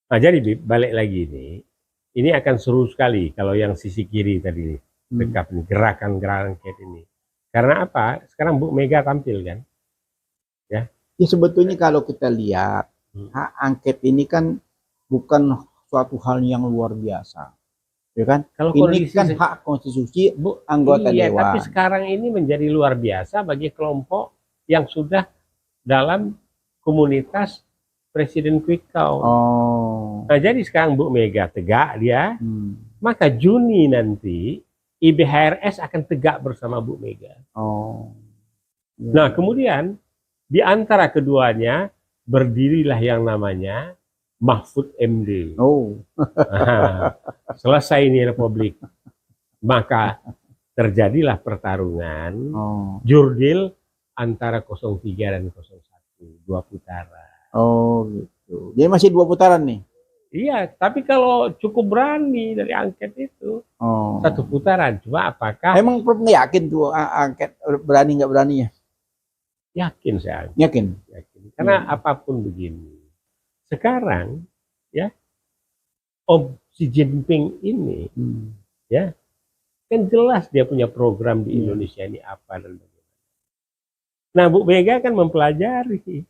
Nah, jadi Bib, balik lagi ini akan seru sekali kalau yang sisi kiri tadi nih, dekat nih, gerakan-gerakan angket ini. Karena apa? Sekarang Bu Mega tampil kan, ya. Ya sebetulnya kalau kita lihat hak angket ini kan bukan suatu hal yang luar biasa, ya kan? Kalau Ini kondisi kan hak konstitusi Bu, anggota iya, tapi dewan. sekarang ini menjadi luar biasa bagi kelompok yang sudah dalam komunitas Presiden Quick Count. Oh. Nah, jadi sekarang Bu Mega tegak dia, maka Juni nanti IBHRS akan tegak bersama Bu Mega. Oh. Nah, kemudian di antara keduanya berdirilah yang namanya Mahfud MD. Oh. Nah, selesai ini Republik, maka terjadilah pertarungan jurdil antara 03 dan 01, 2 putaran. Oh gitu. Jadi masih 2 putaran nih? Iya, tapi kalau cukup berani dari angket itu, 1 putaran. Cuma apakah... Emang Prof yakin tuh angket berani nggak beraninya? Yakin saya. Yakin? Yakin. Karena apapun begini. Sekarang, ya, Om Xi Jinping ini, ya, kan jelas dia punya program di Indonesia ini apa dan bagaimana. Nah, Bu Mega kan mempelajari.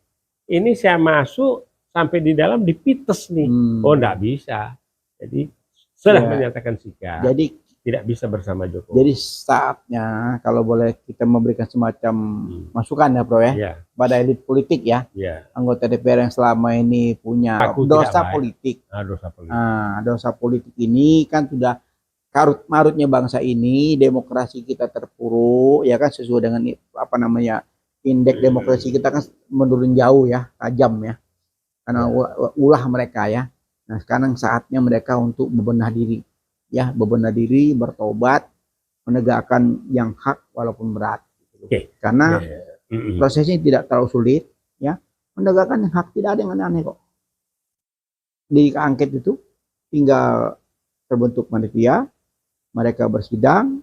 Ini saya masuk sampai di dalam dipites nih. Oh, enggak bisa. Jadi sudah menyatakan sikap. Jadi tidak bisa bersama Jokowi. Jadi saatnya kalau boleh kita memberikan semacam masukan ya, Bro ya, pada elit politik ya, anggota DPR yang selama ini punya dosa politik. Dosa politik ini kan sudah karut-marutnya bangsa ini, demokrasi kita terpuruk ya kan, sesuai dengan apa namanya indeks demokrasi kita kan menurun jauh ya, tajam ya, karena ulah mereka ya. Nah sekarang saatnya mereka untuk bebenah diri ya, bebenah diri, bertobat, menegakkan yang hak walaupun berat. Karena prosesnya tidak terlalu sulit ya, menegakkan yang hak tidak ada yang aneh-aneh kok. Di angket itu tinggal terbentuk panitia, mereka bersidang,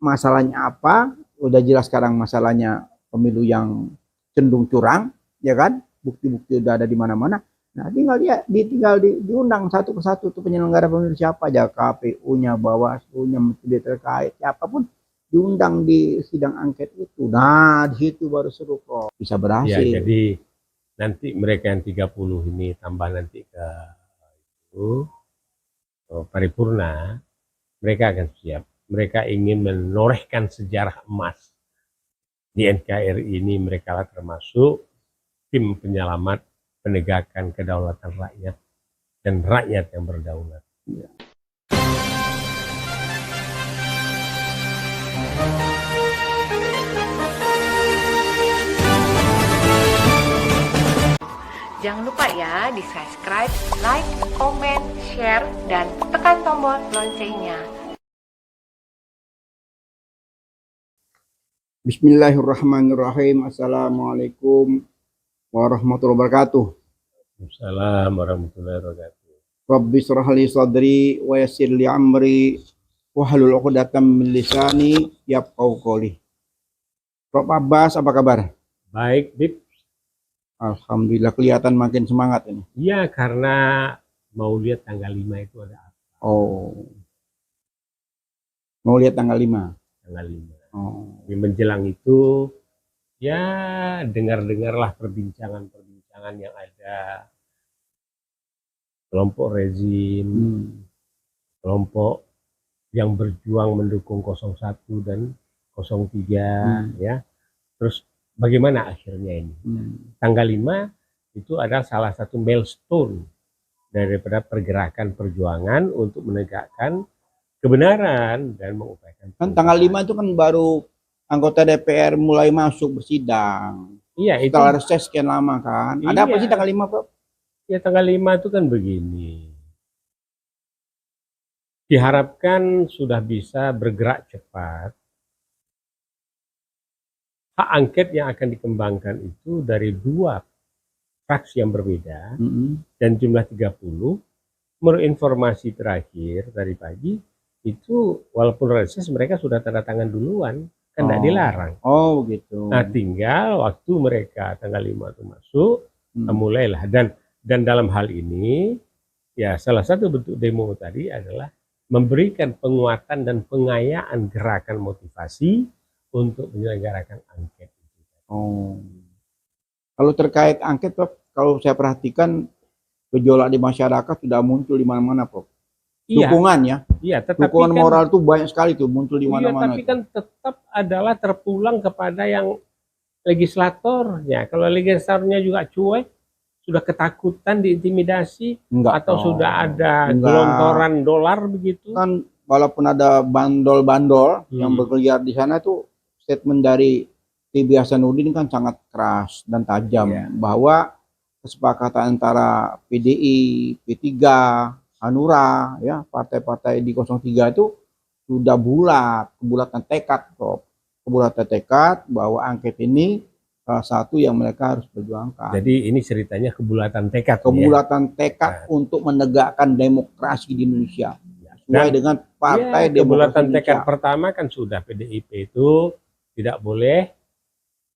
masalahnya apa, udah jelas sekarang masalahnya pemilu yang cenderung curang, ya kan, bukti-bukti udah ada di mana-mana. Nah, tinggal diundang satu persatu tuh penyelenggara pemilu siapa aja, KPU-nya, Bawaslu-nya, menteri terkait, siapapun diundang di sidang angket itu. Nah, di situ baru seru kok, bisa berhasil. Ya, jadi nanti mereka yang 30 ini tambah nanti ke itu paripurna, mereka akan siap. Mereka ingin menorehkan sejarah emas di NKRI ini. Mereka lah termasuk tim penyelamat penegakan kedaulatan rakyat dan rakyat yang berdaulat. Jangan lupa ya di subscribe, like, comment, share, dan tekan tombol loncengnya. Bismillahirrahmanirrahim. Assalamualaikum warahmatullahi wabarakatuh. Assalamualaikum warahmatullahi wabarakatuh. Rabbi shrah li sadri wa yassir li amri wahlul 'uqdatam min lisani yafqahu qawli. Prof Abbas, apa kabar? Baik, Bib. Alhamdulillah, kelihatan makin semangat ini. Iya, karena mau lihat tanggal 5 itu ada apa. Oh. Mau lihat tanggal 5. Tanggal 5. Oh. Di menjelang itu ya dengar-dengarlah perbincangan-perbincangan yang ada. Kelompok rezim, kelompok yang berjuang mendukung 01 dan 03 ya. Terus bagaimana akhirnya ini? Tanggal 5 itu adalah salah satu milestone daripada pergerakan perjuangan untuk menegakkan kebenaran dan mengupayakan. Kan tanggal 5 itu kan baru anggota DPR mulai masuk bersidang. Iya, itu setelah reses sekian lama kan. Ada apa sih tanggal 5, Prof? Ya, tanggal 5 itu kan begini. Diharapkan sudah bisa bergerak cepat. Hak angket yang akan dikembangkan itu dari 2 fraksi yang berbeda dan jumlah 30. Menurut informasi terakhir dari pagi itu walaupun reses mereka sudah tanda tangan duluan, kan tidak dilarang. Oh gitu. Nah tinggal waktu mereka tanggal 5 itu masuk, mulailah dan dalam hal ini Ya, salah satu bentuk demo tadi adalah memberikan penguatan dan pengayaan gerakan motivasi untuk menyelenggarakan angket. Oh. Kalau terkait angket, Prof, kalau saya perhatikan gejolak di masyarakat sudah muncul di mana-mana, Prof. Iya. Dukungan ya. Iya, tetapi dukungan kan, moral itu banyak sekali tuh muncul di mana-mana. Iya, tapi kan tetap adalah terpulang kepada yang legislatornya. Kalau legislatornya juga cuek, sudah ketakutan, diintimidasi, atau sudah ada gelontoran dolar begitu. Kan walaupun ada bandol-bandol yang berkeliar di sana, itu statement dari TB Hasanuddin kan sangat keras dan tajam, bahwa kesepakatan antara PDI, P3, Hanura, ya partai-partai di 03 itu sudah kebulatan tekad, Prof. Kebulatan tekad bahwa angket ini salah satu yang mereka harus perjuangkan. Jadi ini ceritanya kebulatan tekad. Kebulatan tekad untuk menegakkan demokrasi di Indonesia. Sesuai dengan partai demokrasi kebulatan Indonesia. Tekad pertama kan sudah PDIP itu tidak boleh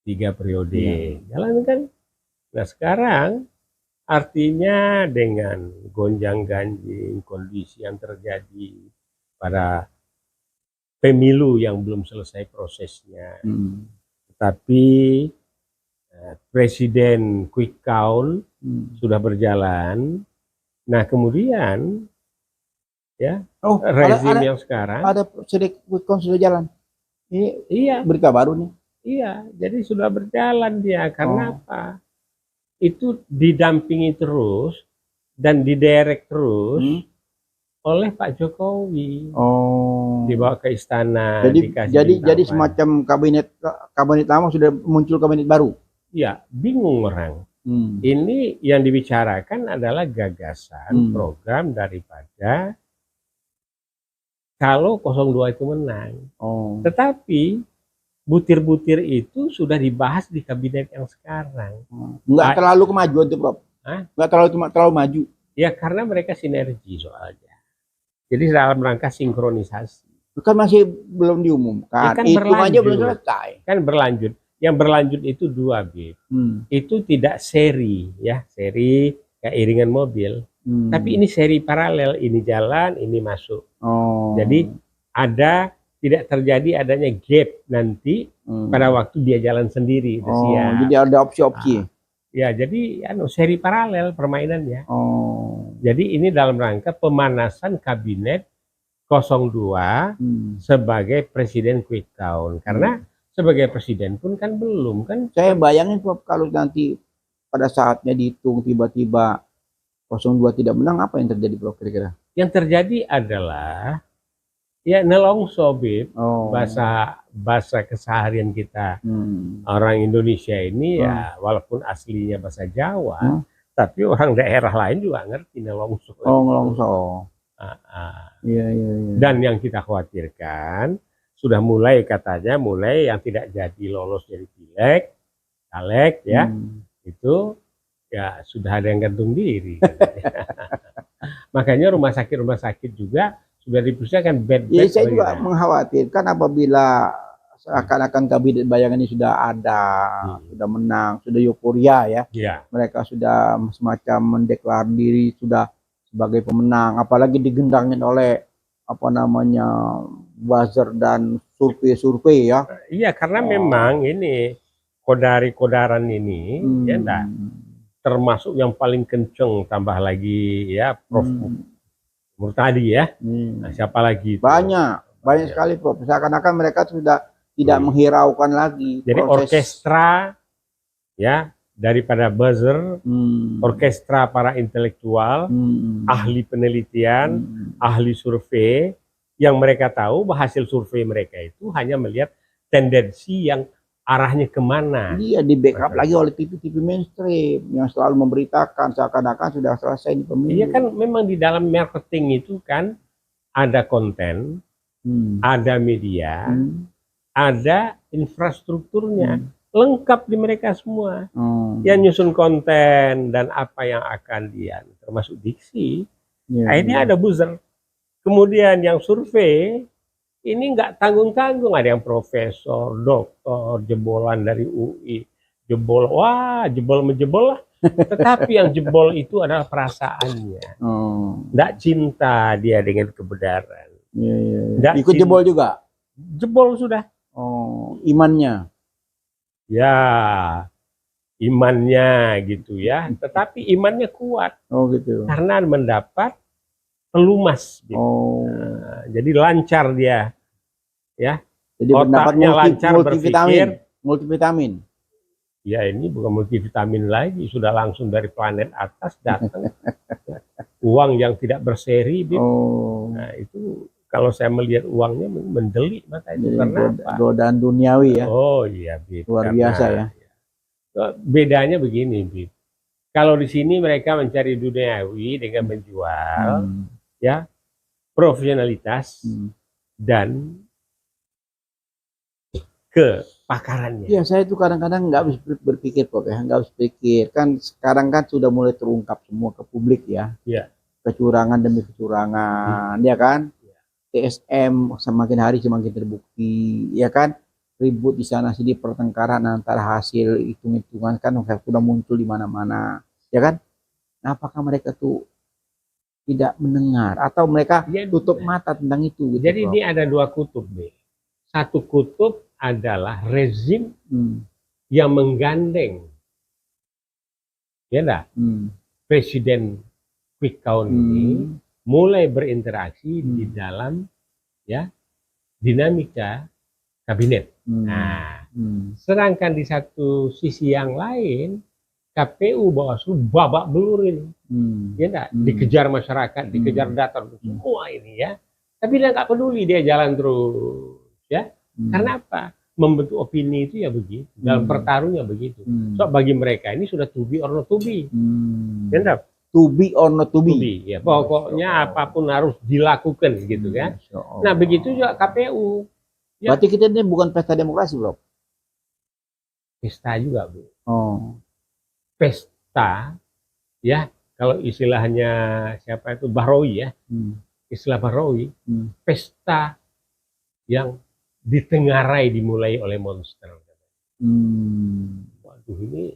3 periode. Jalankan. Nah sekarang artinya dengan gonjang-ganjing kondisi yang terjadi pada pemilu yang belum selesai prosesnya, tetapi presiden quick count sudah berjalan. Nah kemudian ya rezim yang sekarang ada sedikit quick count sudah jalan. Ini berita baru nih. Iya, jadi sudah berjalan dia. Karena apa? Itu didampingi terus dan diderek terus oleh Pak Jokowi. Dibawa ke istana. Jadi semacam kabinet lama sudah muncul kabinet baru. Iya, bingung orang. Ini yang dibicarakan adalah gagasan program daripada kalau 02 itu menang. Tetapi butir-butir itu sudah dibahas di kabinet yang sekarang. Nggak terlalu kemajuan tuh, Prof. Nggak terlalu maju. Ya karena mereka sinergi soalnya. Jadi dalam rangka sinkronisasi. Kan masih belum diumumkan. Kan itu aja belum selesai. Kan berlanjut. Yang berlanjut itu 2 bib. Itu tidak seri, ya seri kayak iringan mobil. Tapi ini seri paralel. Ini jalan, ini masuk. Jadi tidak terjadi adanya gap nanti pada waktu dia jalan sendiri. Jadi ada opsi-opsi. Ya, jadi seri paralel permainannya. Jadi ini dalam rangka pemanasan kabinet 02 sebagai presiden quick count. Karena sebagai presiden pun kan belum kan. Saya bayangin kalau nanti pada saatnya dihitung tiba-tiba 02 tidak menang, apa yang terjadi, Prof, kira-kira? Yang terjadi adalah ya nelongso, Bib. Bahasa keseharian kita orang Indonesia ini ya walaupun aslinya bahasa Jawa, tapi orang daerah lain juga ngerti nelongso. Nelongso. Iya. Dan yang kita khawatirkan sudah mulai katanya yang tidak jadi lolos dari pileg, caleg ya, itu ya sudah ada yang gantung diri. Makanya rumah sakit juga sudah dipersiapkan bed. Saya juga mengkhawatirkan apabila seakan-akan kabinet bayangan ini sudah ada, sudah menang, sudah euforia ya. Mereka sudah semacam mendeklar diri sudah sebagai pemenang, apalagi digendangin oleh buzzer dan survei ya. Iya, karena memang ini kodaran ini ya termasuk yang paling kenceng, tambah lagi ya Prof Murtadi ya. Nah, siapa lagi? Banyak sekali, Prof. Seakan-akan mereka sudah tidak menghiraukan lagi. Jadi orkestra ya daripada buzzer, orkestra para intelektual, ahli penelitian, ahli survei, yang mereka tahu hasil survei mereka itu hanya melihat tendensi yang arahnya kemana. Dia di backup lagi oleh TV-TV mainstream yang selalu memberitakan seakan-akan sudah selesai di pemilu. Iya kan, memang di dalam marketing itu kan ada konten, ada media, ada infrastrukturnya, lengkap di mereka semua. Yang nyusun konten dan apa yang akan termasuk diksi, akhirnya ada buzzer. Kemudian yang survei ini nggak tanggung-tanggung, ada yang profesor, doktor, jebolan dari UI, jebol menjebol lah, Tetapi yang jebol itu adalah perasaannya. Nggak cinta dia dengan kebenaran. Ikut cinta. Jebol juga? Jebol sudah. Imannya? Ya, imannya gitu ya. Tetapi imannya kuat. Gitu. Karena mendapat pelumas. Gitu. Nah, jadi lancar dia. Ya. Jadi otaknya lancar berpikir. Multivitamin. Ya ini bukan multivitamin lagi, sudah langsung dari planet atas datang. Uang yang tidak berseri, nah itu kalau saya melihat uangnya mendelik mata itu. Karena apa? Godaan duniawi ya. Oh iya, Bib. Luar biasa ya. Bedanya begini, Bib. Kalau di sini mereka mencari duniawi dengan menjual, ya profesionalitas dan kepakarannya. Ya, saya itu kadang-kadang nggak habis berpikir kok ya, nggak habis pikir. Kan sekarang kan sudah mulai terungkap semua ke publik ya. Iya. Kecurangan demi kecurangan, ya kan? TSM semakin hari semakin terbukti, ya kan? Ribut di sana sini, pertengkaran antara hasil hitung-hitungan kan sudah muncul di mana-mana, ya kan? Nah, apakah mereka tuh tidak mendengar atau mereka tutup mata tentang itu? Gitu, jadi ini ada dua kutub nih. Satu kutub adalah rezim yang menggandeng, ya enggak? Presiden quick count ini mulai berinteraksi di dalam ya dinamika kabinet. Nah, sedangkan di satu sisi yang lain KPU Bawaslu babak belur ini, ya enggak? Dikejar masyarakat, dikejar data semua ini ya. Tapi dia nggak peduli, dia jalan terus, ya. Karena apa? Membentuk opini itu ya begitu. Dalam pertarungnya begitu. So bagi mereka ini sudah to be or not to be. Ya, to be or not to be. Ya, pokoknya apapun harus dilakukan gitu kan. Nah begitu juga KPU. Ya. Berarti kita ini bukan pesta demokrasi, bro? Pesta juga, Bu. Pesta, ya kalau istilahnya siapa itu Bahrawi ya. Istilah Bahrawi, pesta yang ditengarai dimulai oleh monster. Waduh ini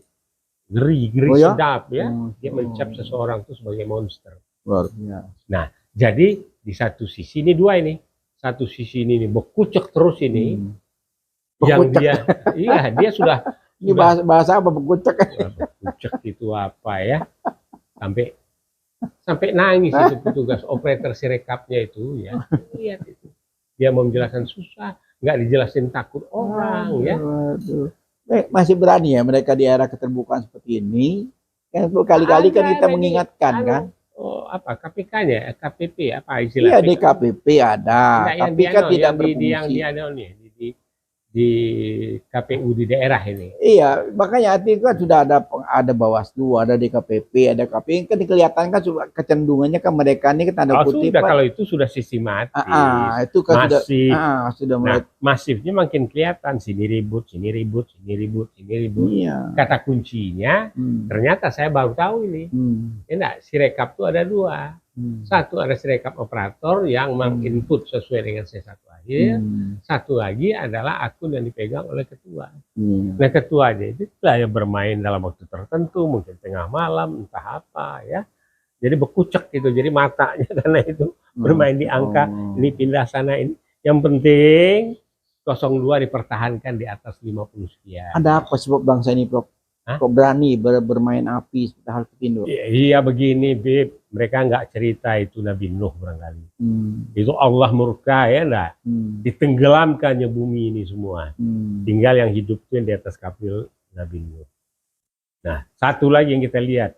ngeri sedap ya. Dia mencap seseorang itu sebagai monster. Nah, jadi di satu sisi ini dua ini. Satu sisi ini bekucek terus ini. Yang dia, iya dia sudah. Ini bahasa apa bekucek? Bekucek itu apa ya? Sampai nangis itu petugas operator sirekapnya itu ya. Lihat itu. Dia mau menjelaskan susah. Nggak dijelasin takut orang ya. Masih berani ya mereka di era keterbukaan seperti ini. Kan kali-kali kan kita mengingatkan kan. Apa KPK-nya, KPP apa istilahnya? Iya di KPP ada. Tapi kan tidak berfungsi. Di KPU di daerah ini. Iya, makanya artinya kan sudah ada Bawaslu, ada DKPP, ada KPU, kan kelihatan kan kecenderungannya kan mereka ini kan tanda kutip. Kalau itu sudah sistematis. Itu kan masif. Sudah mulai. Masifnya makin kelihatan, sini ribut. Iya. Kata kuncinya, ternyata saya baru tahu ini. Sirekap itu ada dua. Satu ada sirekap operator yang menginput sesuai dengan C1 akhir. Satu lagi adalah akun yang dipegang oleh ketua. Nah ketuanya itu yang bermain dalam waktu tertentu, mungkin tengah malam, entah apa ya. Jadi bekucek gitu, jadi matanya karena itu bermain di angka, ini pindah sana ini. Yang penting 02 dipertahankan di atas 50 sekian. Ada apa sebab bangsa ini, Prof? Kok berani bermain api seperti hal itu? Iya begini, Bib. Mereka nggak cerita itu Nabi Nuh barangkali. Itu Allah murka ya enggak? Ditenggelamkannya bumi ini semua. Tinggal yang hidup itu yang di atas kapil Nabi Nuh. Nah, satu lagi yang kita lihat.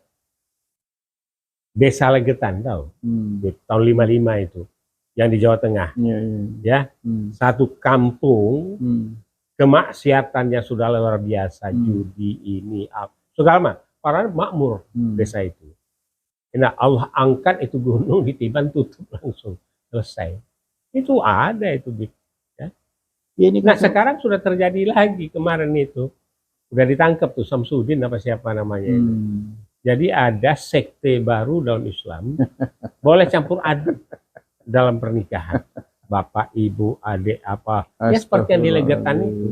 Desa Legetan tahu? Tahun 55 itu. Yang di Jawa Tengah. Ya. Satu kampung kemaksiatannya sudah luar biasa, judi ini, segala orang makmur desa itu. Nah Allah angkat itu gunung ditiban tutup langsung selesai. Itu ada itu, ya. Nah sekarang sudah terjadi lagi kemarin itu, udah ditangkap tuh Samsudin apa siapa namanya itu. Jadi ada sekte baru dalam Islam, boleh campur aduk dalam pernikahan. Bapak, ibu, adik, apa. Ya seperti yang di Legetan itu.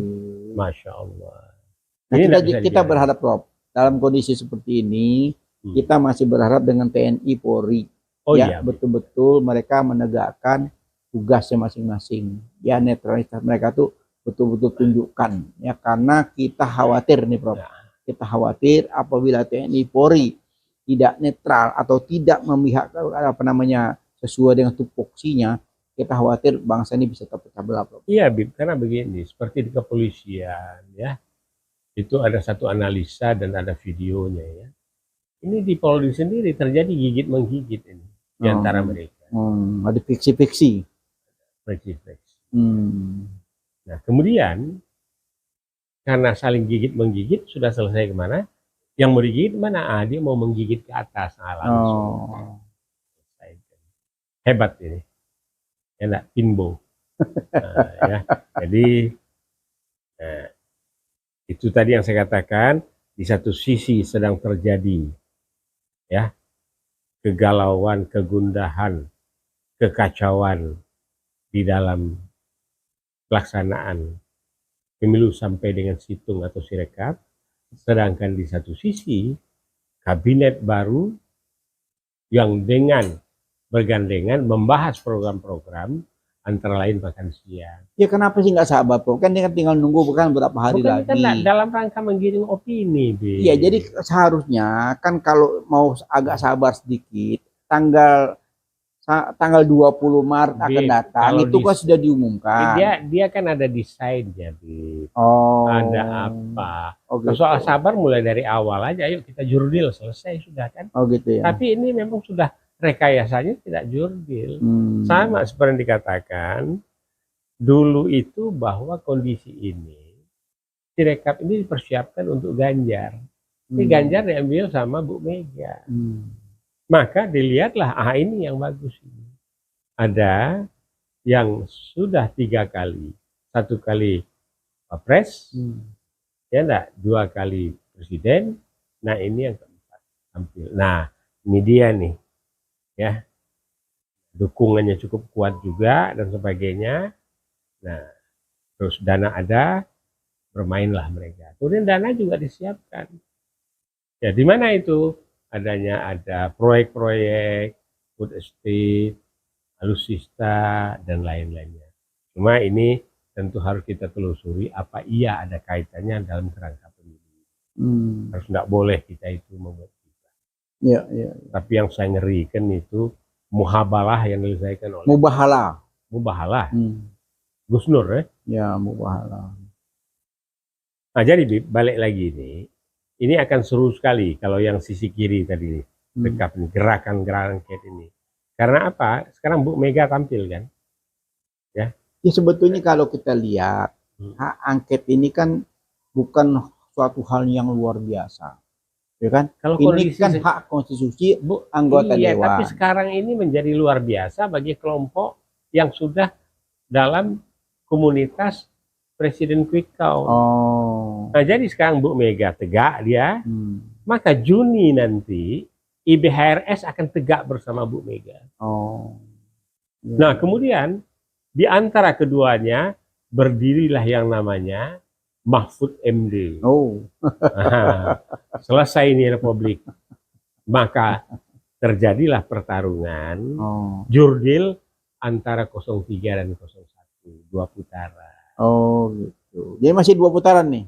Masya Allah. Nah, kita berharap, Prof, dalam kondisi seperti ini kita masih berharap dengan TNI Polri betul-betul mereka menegakkan tugasnya masing-masing. Ya, netralitas mereka tuh betul-betul tunjukkan ya, karena kita khawatir nih Prof. Kita khawatir apabila TNI Polri tidak netral atau tidak memihak sesuai dengan tupoksinya, kita khawatir bangsa ini bisa terpecah belah, Prof. Iya, Bib, karena begini, seperti di kepolisian ya. Itu ada satu analisa dan ada videonya ya. Ini di Polri sendiri terjadi gigit menggigit ini di antara mereka. Ada fiksi-fiksi. Nah, kemudian karena saling gigit menggigit sudah selesai kemana? Yang mau digigit mana? Dia mau menggigit ke atas langsung. Hebat ini, ya enggak, Pinbo. Ya. Jadi itu tadi yang saya katakan, di satu sisi sedang terjadi ya kegalauan, kegundahan, kekacauan di dalam pelaksanaan pemilu sampai dengan situng atau sirekap, sedangkan di satu sisi kabinet baru yang dengan bergandengan membahas program-program antara lain makan siang. Ya kenapa sih nggak sabar, Prof? Kan dia tinggal nunggu beberapa hari lagi. Kan dalam rangka menggiring opini, Iya, jadi seharusnya kan kalau mau agak sabar sedikit, tanggal 20 Maret akan datang, itu kan sudah diumumkan. Dia kan ada desainnya, Bib. Ada apa? Gitu. Soal sabar mulai dari awal aja, ayo kita jurdil, selesai sudah kan. Gitu ya. Tapi ini memang sudah rekayasanya tidak jurdil. Sama seperti yang dikatakan dulu itu bahwa kondisi ini, sirekap ini dipersiapkan untuk Ganjar. Ini Ganjar diambil sama Bu Mega. Maka dilihatlah, ini yang bagus ini. Ada yang sudah 3 kali, 1 kali Wapres, ya enggak, 2 kali Presiden. Nah ini yang keempat tampil. Nah ini dia nih, ya dukungannya cukup kuat juga dan sebagainya. Nah terus dana ada, bermainlah mereka. Kemudian dana juga disiapkan. Ya di mana itu? Ada proyek-proyek, food estate, alutsista, dan lain-lainnya. Cuma ini tentu harus kita telusuri apa iya ada kaitannya dalam kerangka pemilu. Harus nggak boleh kita itu membuat kita. Ya. Tapi yang saya ngerikan itu muhabalah yang diselesaikan oleh Mubahalah. Gus Nur ya. Ya, mubahalah. Nah jadi balik lagi nih. Ini akan seru sekali kalau yang sisi kiri tadi nih, rekap nih, gerakan-gerakan angket ini. Karena apa? Sekarang Bu Mega tampil kan? Ya sebetulnya kalau kita lihat hak angket ini kan bukan suatu hal yang luar biasa, ya kan? Kalau ini kan hak konstitusi anggota dewan. Tapi sekarang ini menjadi luar biasa bagi kelompok yang sudah dalam komunitas Presiden Quick Count. Nah jadi sekarang Bu Mega tegak dia, maka Juni nanti IBHRS akan tegak bersama Bu Mega. Nah kemudian di antara keduanya berdirilah yang namanya Mahfud MD. Selesai ini Republik, maka terjadilah pertarungan jurdil antara 03 dan 01, 2 putaran. Gitu. Jadi masih 2 putaran nih?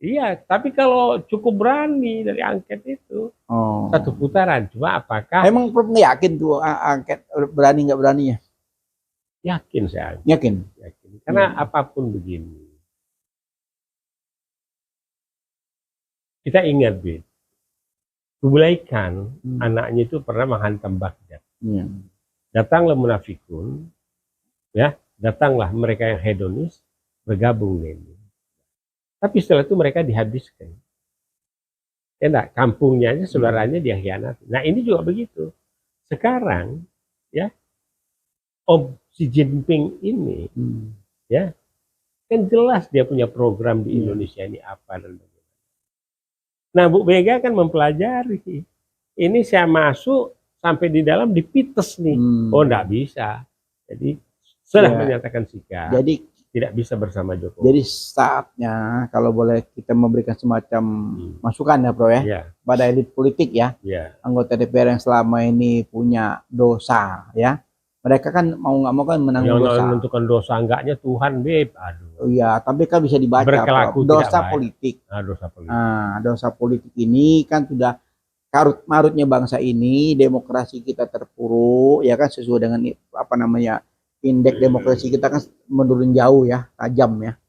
Iya, tapi kalau cukup berani dari angket itu 1 putaran. Cuma apakah emang Prof yakin tuh angket berani nggak beraninya? Yakin saya. Yakin. Karena apapun begini. Kita ingat, Bid. Kebulaikan anaknya itu pernah menghantam Baghdad. Datanglah munafikun, ya, datanglah mereka yang hedonis bergabung ini. Tapi setelah itu mereka dihabiskan. Ya enggak, kampungnya aja, saudaranya dia khianati. Nah ini juga begitu. Sekarang ya Om Xi Jinping ini ya kan jelas dia punya program di Indonesia ini apa dan bagaimana. Nah Bu Mega kan mempelajari. Ini saya masuk sampai di dalam dipites nih. Enggak bisa. Jadi sudah menyatakan sikap. Jadi tidak bisa bersama Jokowi. Jadi saatnya kalau boleh kita memberikan semacam masukan ya Bro ya, pada elit politik ya, anggota DPR yang selama ini punya dosa ya. Mereka kan mau nggak mau kan menanggung dosa. Yang menentukan dosa enggaknya Tuhan, Beb. Aduh. Iya, tapi kan bisa dibaca dosa politik. Dosa politik. Dosa politik ini kan sudah karut-marutnya bangsa ini, demokrasi kita terpuruk ya kan, sesuai dengan apa namanya, indeks demokrasi kita kan menurun jauh ya, tajam ya,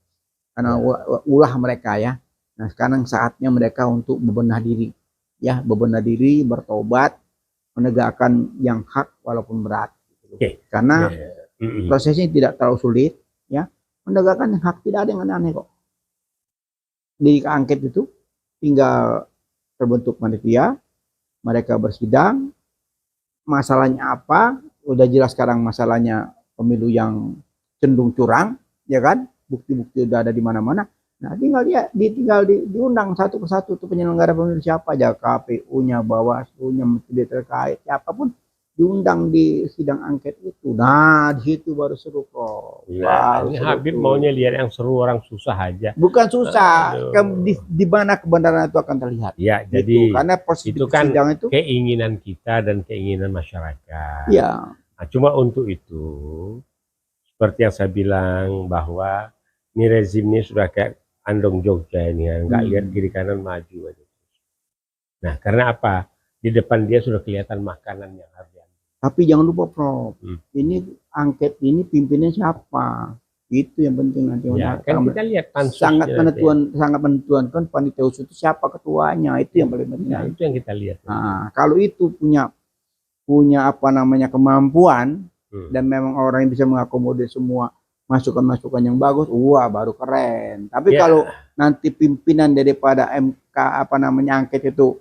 karena ulah mereka ya. Nah sekarang saatnya mereka untuk bebenah diri ya, bebenah diri, bertobat, menegakkan yang hak walaupun berat. Karena prosesnya tidak terlalu sulit ya, menegakkan yang hak tidak ada yang aneh-aneh kok. Di angket itu tinggal terbentuk panitia, mereka bersidang, masalahnya apa, udah jelas sekarang masalahnya pemilu yang cenderung curang, ya kan? Bukti-bukti udah ada di mana-mana. Nah, tinggal diundang satu persatu tuh penyelenggara pemilu siapa aja, KPU-nya, Bawaslu-nya, menteri terkait, siapapun diundang di sidang angket itu. Nah, di situ baru seru kok. Ya, ini Habib maunya lihat yang seru, orang susah aja. Bukan susah, di mana kebenaran itu akan terlihat. Ya, gitu. jadi karena itu kan itu keinginan kita dan keinginan masyarakat. Ya. Nah, cuma untuk itu, seperti yang saya bilang bahwa ini rezim ini sudah kayak Andong Jogja ini, nggak lihat kiri kanan maju aja. Nah, karena apa? Di depan dia sudah kelihatan makanan yang harus diambil. Tapi jangan lupa Prof, ini angket ini pimpinnya siapa? Itu yang penting nanti. Ya, kan kita lihat sangat menentukan kan panitia khusus itu siapa ketuanya, itu yang paling penting. Ya, itu yang kita lihat. Nah, kalau itu punya apa namanya kemampuan dan memang orang yang bisa mengakomodir semua masukan-masukan yang bagus, wah baru keren. Tapi kalau nanti pimpinan daripada MK apa namanya angket itu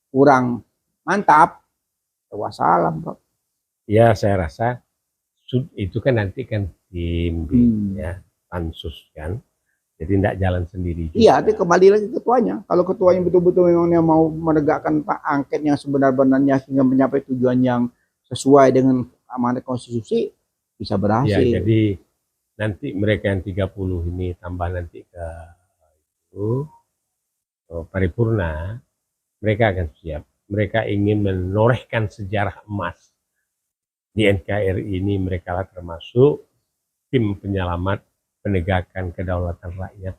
kurang mantap, wassalam Bro. Ya saya rasa itu kan nanti kan tim ya, pansus kan, jadi tidak jalan sendiri juga. Iya, tapi kembali lagi ketuanya. Kalau ketuanya betul-betul memang mau menegakkan angket yang sebenar-benarnya sehingga mencapai tujuan yang sesuai dengan amanat konstitusi, bisa berhasil. Ya, jadi nanti mereka yang 30 ini tambah nanti ke itu paripurna, mereka akan siap. Mereka ingin menorehkan sejarah emas di NKRI ini. Mereka termasuk tim penyelamat penegakan kedaulatan rakyat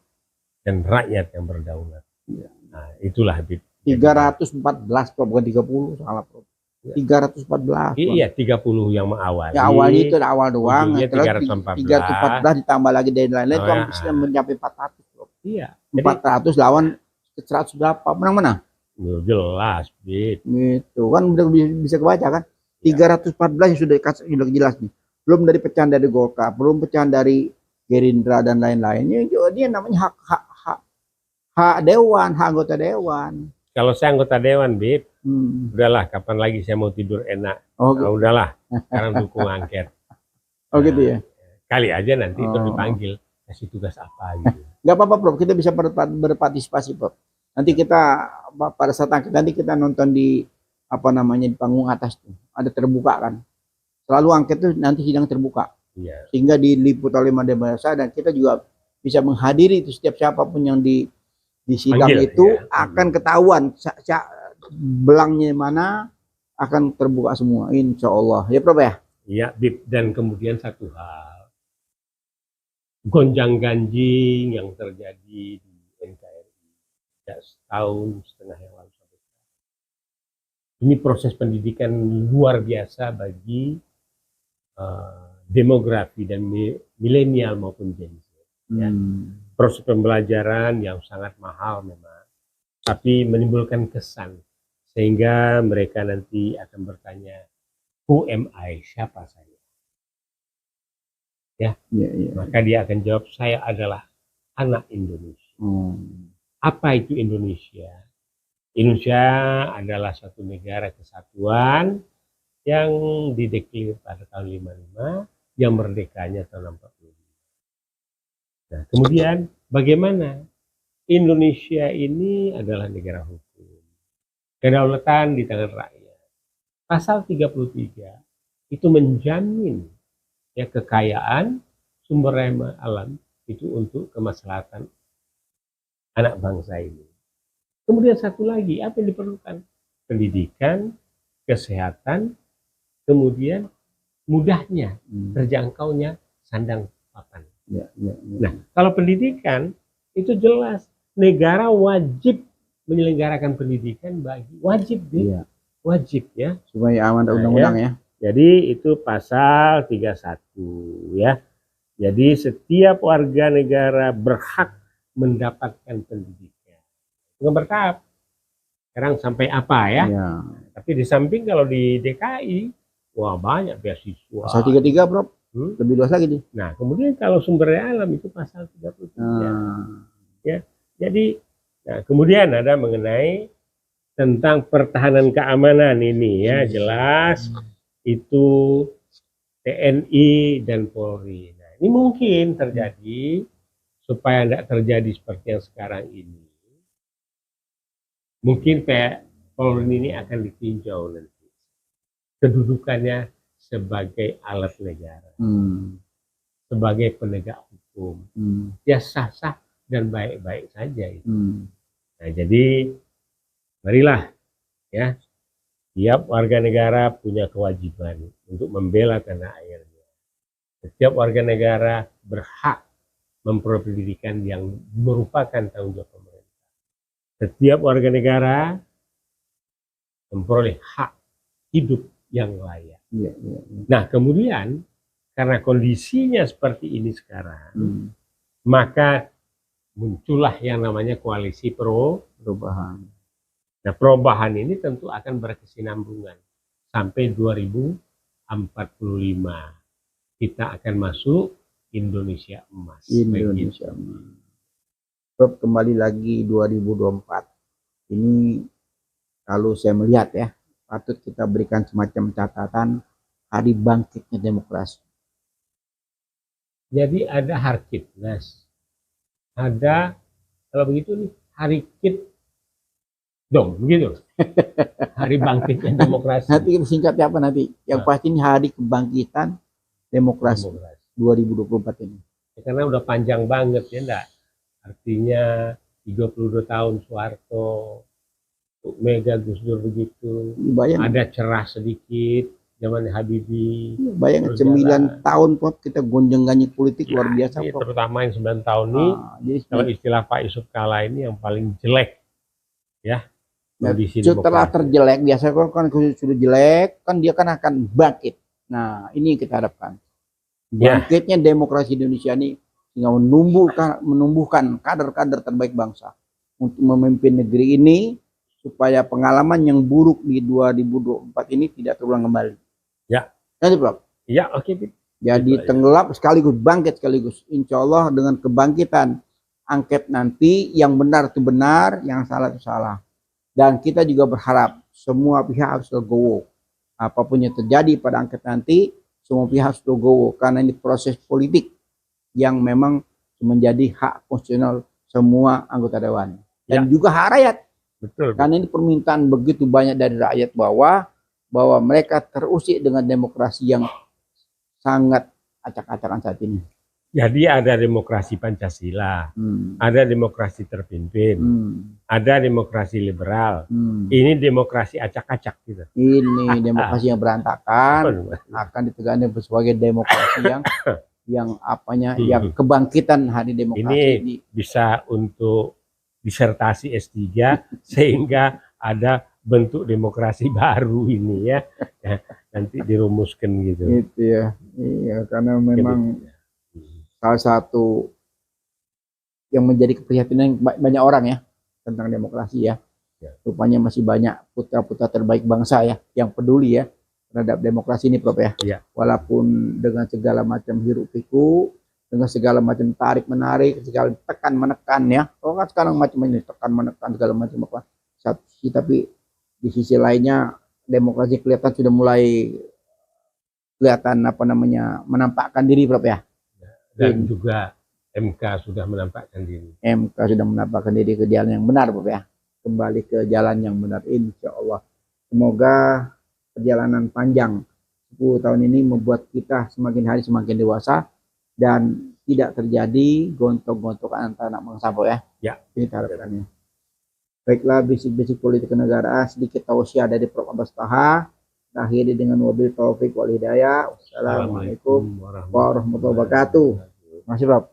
dan rakyat yang berdaulat. Ya. Nah, itulah 314 bukan 30, salah Prof. 314. Iya, 30 yang mengawali. Ya, awalnya itu awal doang. Terus 314 ditambah lagi dari lain-lain itu bisa mencapai 400 Prof. Iya. 400 lawan 100 berapa? Menang-menang. Jelas, gitu kan udah bisa kebaca kan. 314 sudah jelas nih. Belum dari pecahan dari Golkar, belum pecahan dari Gerindra dan lain-lainnya. Dia namanya hak dewan, hak anggota dewan. Kalau saya anggota dewan, Bib, udahlah kapan lagi saya mau tidur enak. Nah, udahlah, sekarang dukung angket. Oh gitu ya. Kali aja nanti itu dipanggil kasih tugas apa gitu. Nggak apa-apa Prof, kita bisa berpartisipasi Prof. Nanti kita pada saat angket nanti kita nonton di apa namanya di panggung atas tuh ada terbuka kan. Selalu angket tuh nanti sidang terbuka. Iya. Sehingga diliput oleh media massa dan kita juga bisa menghadiri itu setiap siapapun yang di sidang itu akan ketahuan belangnya mana akan terbuka semua insya Allah ya Prof ya. Iya Bib, dan kemudian satu hal gonjang ganjing yang terjadi di NKRI setahun setengah yang lalu sampai sekarang. Ini proses pendidikan luar biasa bagi demografi dan milenial maupun Gen Z. Ya. Proses pembelajaran yang sangat mahal memang, tapi menimbulkan kesan sehingga mereka nanti akan bertanya, who am I? Siapa saya? Ya, maka dia akan jawab, saya adalah anak Indonesia. Apa itu Indonesia? Indonesia adalah satu negara kesatuan yang dideklar pada tahun 55, yang merdekanya tahun 45. Nah, kemudian bagaimana? Indonesia ini adalah negara hukum. Kedaulatan di tangan rakyat. Pasal 33 itu menjamin ya kekayaan sumber daya alam itu untuk kemaslahatan anak bangsa ini. Kemudian satu lagi, apa yang diperlukan? Pendidikan, kesehatan, kemudian mudahnya, terjangkaunya sandang papan. Nah, kalau pendidikan itu jelas negara wajib menyelenggarakan pendidikan wajib ya supaya aman undang-undang ya. Jadi itu pasal 31 ya. Jadi setiap warga negara berhak mendapatkan pendidikan. Bukan bertahap. Sekarang sampai apa ya? Tapi di samping kalau di DKI, wah banyak beasiswa. Pasal 33, Prof. Lebih luas lagi nih. Nah, kemudian kalau sumber daya alam itu pasal 33. Ya. Jadi, nah, kemudian ada mengenai tentang pertahanan keamanan ini ya, jelas itu TNI dan Polri. Nah, ini mungkin terjadi supaya tidak terjadi seperti yang sekarang ini. Mungkin Polri ini akan ditinjau nanti kedudukannya sebagai alat negara, sebagai penegak hukum, ya sah-sah dan baik-baik saja itu. Nah, jadi marilah ya, tiap warga negara punya kewajiban untuk membela tanah airnya. Setiap warga negara berhak memperoleh pendidikan yang merupakan tanggung jawab pemerintah. Setiap warga negara memperoleh hak hidup yang layak. Nah, kemudian karena kondisinya seperti ini sekarang, maka muncullah yang namanya koalisi perubahan. Nah, perubahan ini tentu akan berkesinambungan sampai 2045. Kita akan masuk Indonesia Emas. Indonesia Emas. Prof, kembali lagi 2024. Ini kalau saya melihat ya, patut kita berikan semacam catatan hari bangkitnya demokrasi. Jadi ada Harkitnas, ada kalau begitu nih hari Kit dong, begitu. Hari bangkitnya demokrasi. Nanti kita singkatnya apa nanti? Yang pasti ini hari kebangkitan demokrasi 2024 ini. Ya, karena udah panjang banget ya enggak? Artinya 32 tahun Soeharto, Mega, Gus Dur begitu. Bayang. Ada cerah sedikit zaman Habibie. Bayangin 9 tahun Pop kita gonjang-ganjing politik luar biasa. Terutama yang 9 tahun ini, kalau istilah Pak Yusuf Kala ini yang paling jelek ya. Setelah terjelek, biasa kan sudah jelek, kan dia kan akan bangkit. Nah, ini yang kita harapkan. Bangkitnya demokrasi Indonesia ini sehingga menumbuhkan kader-kader terbaik bangsa untuk memimpin negeri ini supaya pengalaman yang buruk di 2024 ini tidak terulang kembali. Ya. Nanti, Prof. Ya, oke. Jadi tenggelam sekaligus bangkit sekaligus. Insya Allah dengan kebangkitan angket nanti yang benar itu benar, yang salah itu salah. Dan kita juga berharap semua pihak harus legowo. Apapun yang terjadi pada angket nanti, semua pihak harus legowo karena ini proses politik yang memang menjadi hak konstitusional semua anggota dewan dan juga hak rakyat. Betul. Karena ini permintaan begitu banyak dari rakyat bahwa mereka terusik dengan demokrasi yang sangat acak-acakan saat ini. Jadi ada demokrasi Pancasila, ada demokrasi terpimpin, ada demokrasi liberal. Ini demokrasi acak-acak gitu. Ini demokrasi yang berantakan akan ditegakkan sebagai demokrasi yang yang kebangkitan hari demokrasi ini bisa untuk disertasi S3 sehingga ada bentuk demokrasi baru ini ya. Nanti dirumuskan gitu. Gitu ya. Iya, karena memang salah satu yang menjadi keprihatinan banyak orang ya tentang demokrasi ya. Rupanya masih banyak putra-putra terbaik bangsa ya yang peduli ya terhadap demokrasi ini, Prof ya. Walaupun dengan segala macam hiruk pikuk, dengan segala macam tarik menarik, segala tekan menekan ya. Oh kan sekarang macam ini tekan menekan segala macam apa. Tapi di sisi lainnya demokrasi kelihatan sudah mulai kelihatan menampakkan diri, Prof ya. Dan juga MK sudah menampakkan diri. MK sudah menampakkan diri ke jalan yang benar, Prof ya. Kembali ke jalan yang benar, insya Allah. Semoga perjalanan panjang 10 tahun ini membuat kita semakin hari semakin dewasa dan tidak terjadi gontok-gontokan antara anak bangsa, Bro ya. Ya. Kita harapkannya. Baiklah, bisik-bisik politik kenegaraan sedikit tausiah dari Prof. Abbas Taha. Akhiri dengan wabil taufik wal hidayah. Wassalamualaikum warahmatullahi wabarakatuh. Terima kasih, Prof.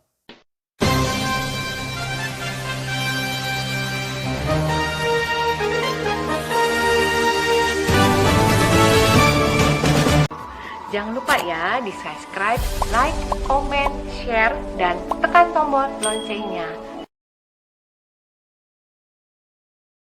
Jangan lupa ya di subscribe, like, komen, share, dan tekan tombol loncengnya.